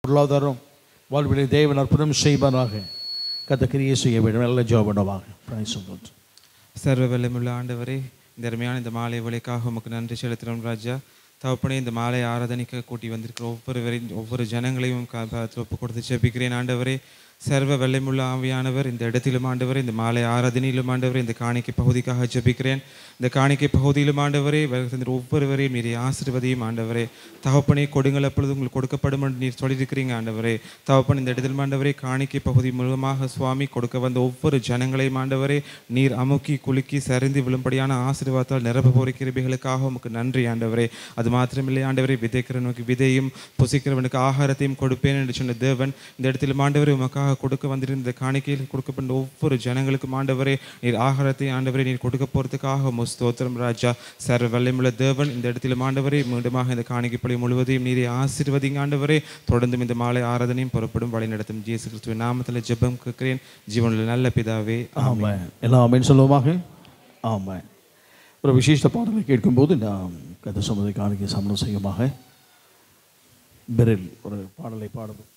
பொருளாதாரம் வாழ்விலே தேவன் அற்புதம் செய்வாராக. கர்த்தர் கிரியை செய்ய வேண்டும். நல்ல ஜெபம் பண்ணுவாங்க. சர்வ வல்லமையுள்ள ஆண்டவரே, இந்த அருமையான இந்த மாலை வேளைக்காக உமக்கு நன்றி செலுத்துகிறோம் ராஜா. தகப்பனே, இந்த மாலை ஆராதனைக்கு கூட்டி வந்திருக்கிற ஒவ்வொரு ஜனங்களையும் ஒப்பு கொடுத்து ஜெபிக்கிறேன் ஆண்டவரே. சர்வ வல்லமையுள்ள ஆவியானவர் இந்த இடத்திலும் ஆண்டவரே, இந்த மாலை ஆராதனையிலும் ஆண்டவரே, இந்த காணிக்கை பகுதிக்காக ஜெபிக்கிறேன். இந்த காணிக்கை பகுதியிலும் ஆண்டவரே, ஒவ்வொருவரையும் நீர் ஆசீர்வதியும் ஆண்டவரே. தகப்பனே, கொடுங்கள் அப்பொழுது உங்களுக்கு கொடுக்கப்படும் என்று நீர் சொல்லியிருக்கிறீங்க ஆண்டவரே. தகப்பன், இந்த இடத்தில் ஆண்டவரே, காணிக்கை பகுதி மூலமாக சுவாமி கொடுக்க வந்த ஒவ்வொரு ஜனங்களையும் ஆண்டவரே, நீர் அமுக்கி குலுக்கி சரிந்து விழும்படியான ஆசீர்வாதத்தால் நிரப்ப போகிற கிருபைகளுக்காக உமக்கு நன்றி ஆண்டவரே. அது மாத்திரமில்லை ஆண்டவரே, விதைக்கிறவனுக்கு விதையும் புசிக்கிறவனுக்கு ஆகாரத்தையும் கொடுப்பேன் என்று சொன்ன தேவன், இந்த இடத்தில் ஆண்டவரே உமக்காக கொடுக்க வந்திருந்த காணிக்கையில் கொடுக்கப்பட்ட ஒவ்வொரு ஜனங்களுக்கும் ஆண்டவரே, நீர் ஆகாரத்தை ஆண்டவரே நீர் கொடுக்க போறதுக்காக ஸ்தோத்திரம் ராஜா. சர்வ வல்லமையுள்ள தேவன், இந்த இடத்திலும் ஆண்டவரே மீண்டுமாக இந்த காணிக்கை பழி முழுவதையும் நீரை ஆசீர்வதிங்க ஆண்டவரே. தொடர்ந்தும் இந்த மாலை ஆராதனையும் புறப்படும் வழி நடத்தும் இயேசு கிறிஸ்துவின் நாமத்தில் ஜெபம் கேட்கிறேன் ஜீவனுள்ள நல்ல பிதாவே, ஆமென். எல்லாம் ஆமென் சொல்லுவோமாக. ஆமென். ஒரு விசேஷ பாடலை கேட்கும்போது நாம் கர்த்தர் சமூகத்தை காணிக்கை சமணம் செய்யுமாக பெரில் ஒரு பாடலை பாடுவோம்.